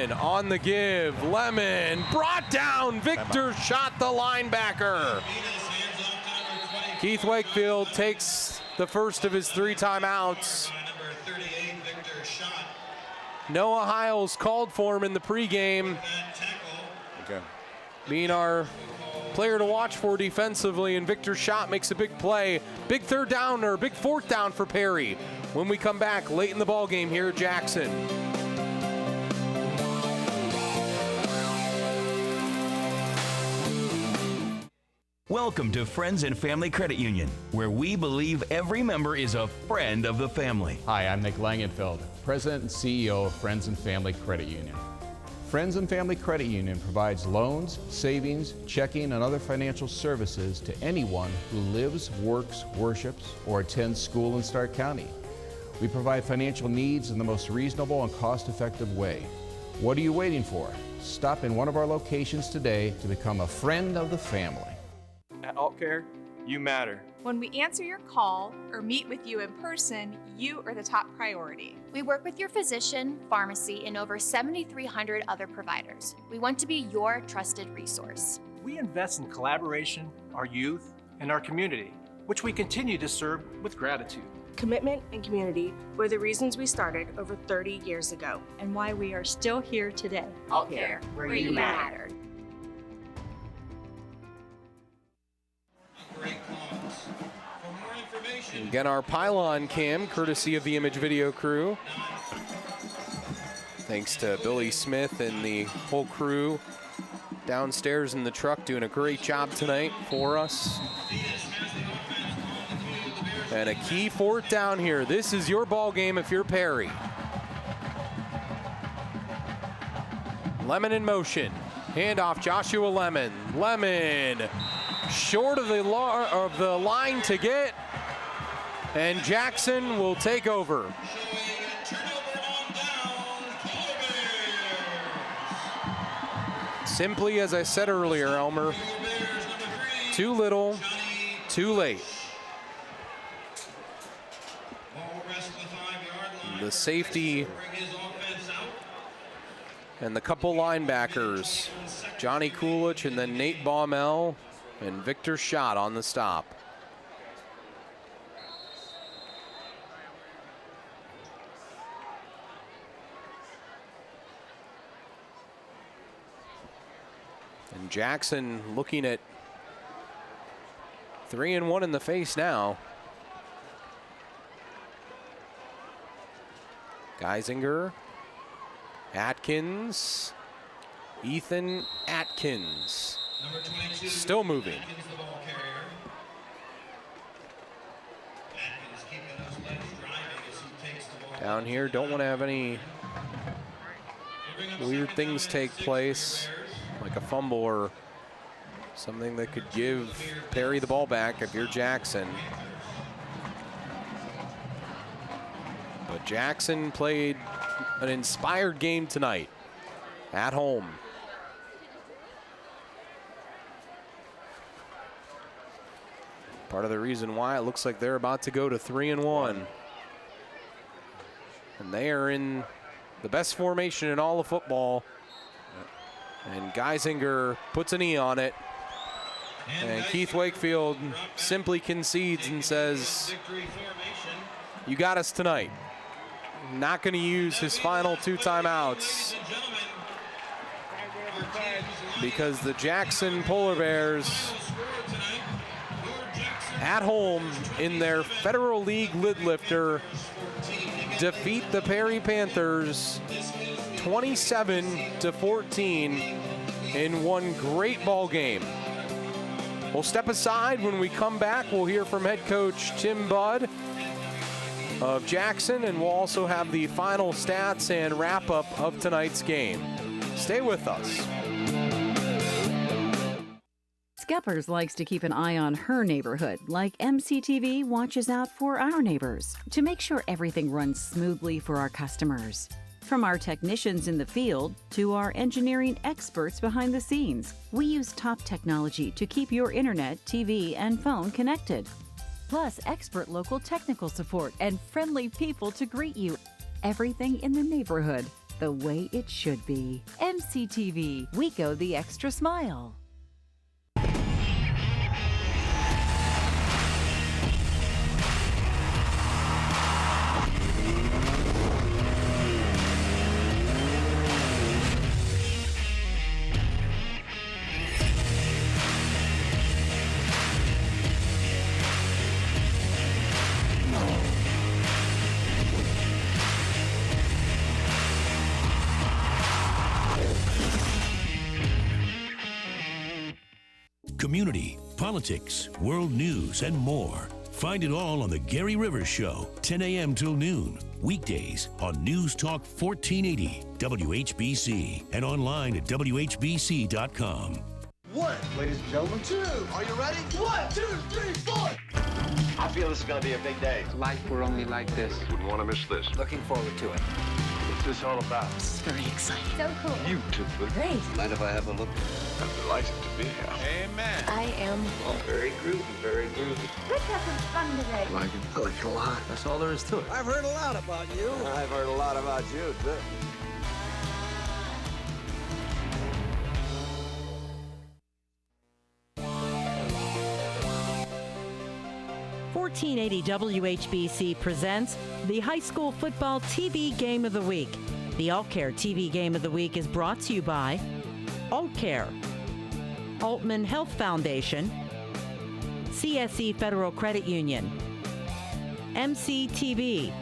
On the give, Lemon brought down. Victor Schott, the linebacker. Keith Wakefield takes the first of his 3 timeouts. Noah Hiles called for him in the pregame. Okay. Being our player to watch for defensively, and Victor Schott makes a big play. Big 3rd down or big 4th down for Perry when we come back late in the ball game here at Jackson. Welcome to Friends and Family Credit Union, where we believe every member is a friend of the family. Hi, I'm Nick Langenfeld, President and CEO of Friends and Family Credit Union. Friends and Family Credit Union provides loans, savings, checking, and other financial services to anyone who lives, works, worships, or attends school in Stark County. We provide financial needs in the most reasonable and cost-effective way. What are you waiting for? Stop in one of our locations today to become a friend of the family. At AltCare, you matter. When we answer your call or meet with you in person, you are the top priority. We work with your physician, pharmacy, and over 7,300 other providers. We want to be your trusted resource. We invest in collaboration, our youth, and our community, which we continue to serve with gratitude. Commitment and community were the reasons we started over 30 years ago, and why we are still here today. AltCare, where you matter. Again, our pylon cam, courtesy of the Image Video crew. Thanks to Billy Smith and the whole crew downstairs in the truck doing a great job tonight for us. And a key 4th down here. This is your ball game if you're Perry. Lemon in motion. Handoff, Joshua Lemon. Lemon short of the line to get. And Jackson will take over. Simply, as I said earlier, Elmer, too little, too late. The safety and the couple linebackers, Johnny Kulich and then Nate Baumel and Victor Schott on the stop. And Jackson looking at 3-1 in the face now. Geisinger, Atkins, Ethan Atkins, still moving. Down here, don't want to have any weird things take place, like a fumble or something that could give Perry the ball back if you're Jackson. But Jackson played an inspired game tonight at home. Part of the reason why it looks like they're about to go to 3-1. And they are in the best formation in all of football. And Geisinger puts an E on it. And Keith Wakefield simply concedes and says, you got us tonight. Not going to use his final 2 timeouts because the Jackson Polar Bears at home in their Federal League lid lifter defeat the Perry Panthers 27-14 in one great ball game. We'll step aside. When we come back, we'll hear from head coach Tim Budd of Jackson, and we'll also have the final stats and wrap-up of tonight's game. Stay with us. Skeppers likes to keep an eye on her neighborhood, like MCTV watches out for our neighbors to make sure everything runs smoothly for our customers. From our technicians in the field to our engineering experts behind the scenes, we use top technology to keep your internet, TV, and phone connected. Plus expert local technical support and friendly people to greet you. Everything in the neighborhood. the way it should be. MCTV, we go the extra smile. Community, politics, world news, and more. Find it all on The Gary Rivers Show, 10 a.m. till noon, weekdays on News Talk 1480, WHBC, and online at WHBC.com. 1, ladies and gentlemen, 2. Are you ready? 1, 2, 3, 4. I feel this is going to be a big day. Life were only like this. Wouldn't want to miss this. Looking forward to it. What's this all about? This is very exciting. So cool. Beautiful. Great. Mind if I have a look? I'm delighted to be here. Amen. I am. Oh, very groovy, very groovy. Let's have some fun today. I like it a lot. That's all there is to it. I've heard a lot about you. I've heard a lot about you, too. .1480 WHBC presents the High School Football TV Game of the Week. The Altcare TV Game of the Week is brought to you by Altcare, Altman Health Foundation, CSE Federal Credit Union, MCTV,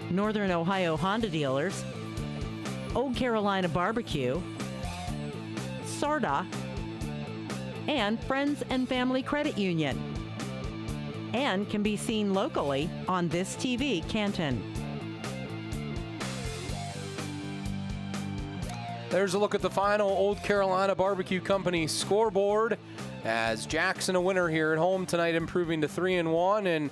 Northern Ohio Honda Dealers, Old Carolina Barbecue, SARTA, and Friends and Family Credit Union, and can be seen locally on This TV Canton. There's a look at the final Old Carolina Barbecue Company scoreboard as Jackson a winner here at home tonight, improving to 3-1. And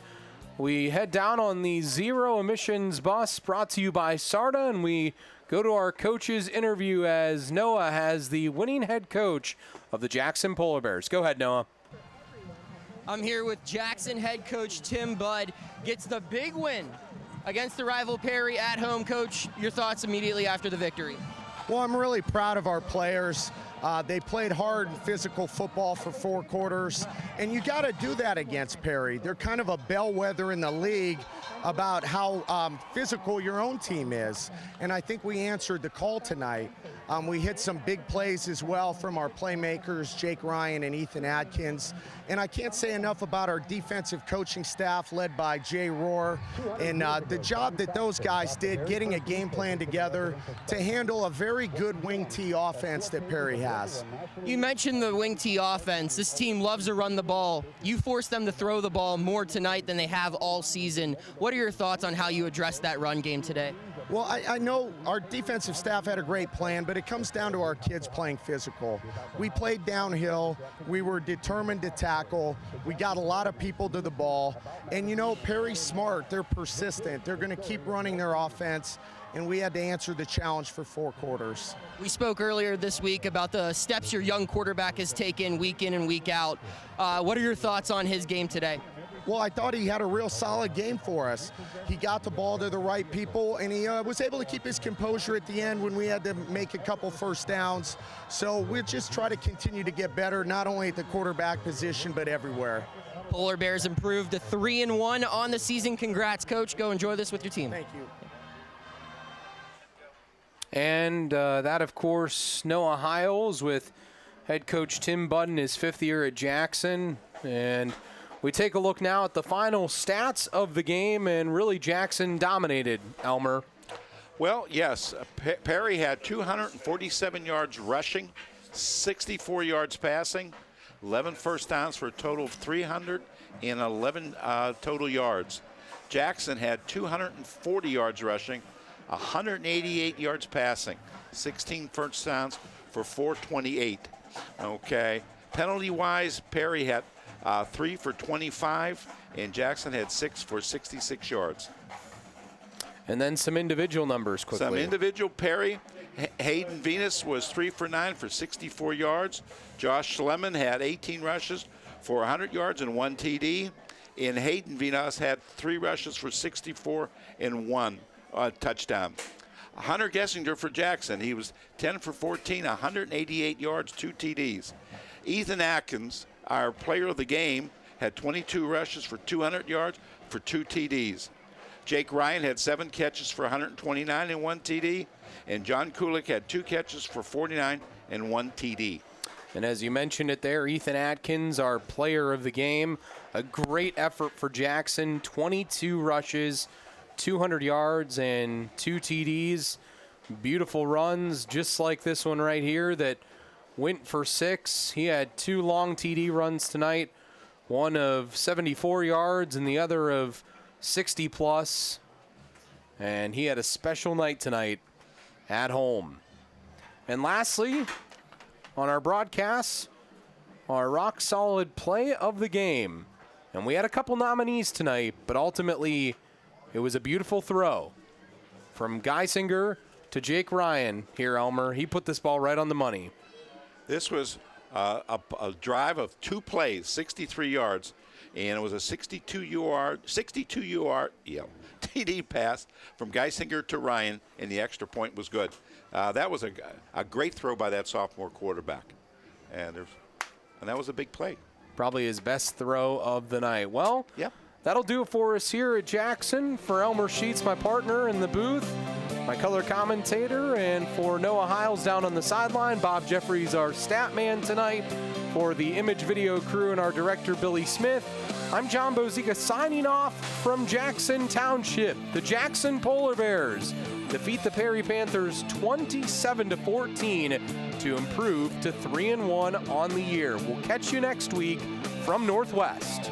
we head down on the zero emissions bus brought to you by SARTA, and we go to our coach's interview as Noah has the winning head coach of the Jackson Polar Bears. Go ahead, Noah. I'm here with Jackson head coach Tim Budd. Gets the big win against the rival Perry at home. Coach, your thoughts immediately after the victory? Well, I'm really proud of our players. They played hard physical football for 4 quarters, and you got to do that against Perry. They're kind of a bellwether in the league about how physical your own team is, and I think we answered the call tonight. We hit some big plays as well from our playmakers, Jake Ryan and Ethan Adkins. And I can't say enough about our defensive coaching staff led by Jay Rohr and the job that those guys did getting a game plan together to handle a very good wing T offense that Perry has. You mentioned the wing T offense. This team loves to run the ball. You forced them to throw the ball more tonight than they have all season. What are your thoughts on how you addressed that run game today? Well, I know our defensive staff had a great plan, but it comes down to our kids playing physical. We played downhill. We were determined to tackle. We got a lot of people to the ball. And, you know, Perry's smart. They're persistent. They're going to keep running their offense, and we had to answer the challenge for 4 quarters. We spoke earlier this week about the steps your young quarterback has taken week in and week out. What are your thoughts on his game today? Well, I thought he had a real solid game for us. He got the ball to the right people, and he was able to keep his composure at the end when we had to make a couple first downs. So we'll just try to continue to get better, not only at the quarterback position, but everywhere. Polar Bears improved to 3-1 on the season. Congrats, Coach. Go enjoy this with your team. Thank you. And that, of course, Noah Hiles with head coach Tim Budd in his 5th year at Jackson. And we take a look now at the final stats of the game, and really Jackson dominated, Elmer. Well, yes. Perry had 247 yards rushing, 64 yards passing, 11 first downs for a total of 311 total yards. Jackson had 240 yards rushing, 188 yards passing, 16 first downs for 428. Okay. Penalty-wise, Perry had 3 for 25, and Jackson had 6 for 66 yards. And then some individual numbers quickly. Some individual. Perry, Hayden Venus was 3 for 9 for 64 yards. Josh Schlemon had 18 rushes for 100 yards and 1 TD. And Hayden Venus had 3 rushes for 64 and 1 touchdown. Hunter Gessinger for Jackson. He was 10 for 14, 188 yards, 2 TDs. Ethan Atkins, our player of the game, had 22 rushes for 200 yards for 2 TDs. Jake Ryan had 7 catches for 129 and 1 TD. And John Kulik had 2 catches for 49 and 1 TD. And as you mentioned it there, Ethan Atkins, our player of the game, a great effort for Jackson, 22 rushes, 200 yards, and 2 TDs. Beautiful runs, just like this one right here that went for 6. He had 2 long TD runs tonight, one of 74 yards and the other of 60 plus. And he had a special night tonight at home. And lastly, on our broadcast, our rock solid play of the game. And we had a couple nominees tonight, but ultimately it was a beautiful throw from Geisinger to Jake Ryan here, Elmer. He put this ball right on the money. This was a drive of 2 plays, 63 yards, and it was a 62-yard TD pass from Geisinger to Ryan, and the extra point was good. That was a great throw by that sophomore quarterback, and that was a big play. Probably his best throw of the night. Well, that'll do it for us here at Jackson. For Elmer Sheets, my partner in the booth, my color commentator, and for Noah Hiles down on the sideline, Bob Jeffries, our stat man tonight, for the image video crew and our director, Billy Smith, I'm John Bozica signing off from Jackson Township. The Jackson Polar Bears defeat the Perry Panthers 27-14 to improve to 3-1 on the year. We'll catch you next week from Northwest.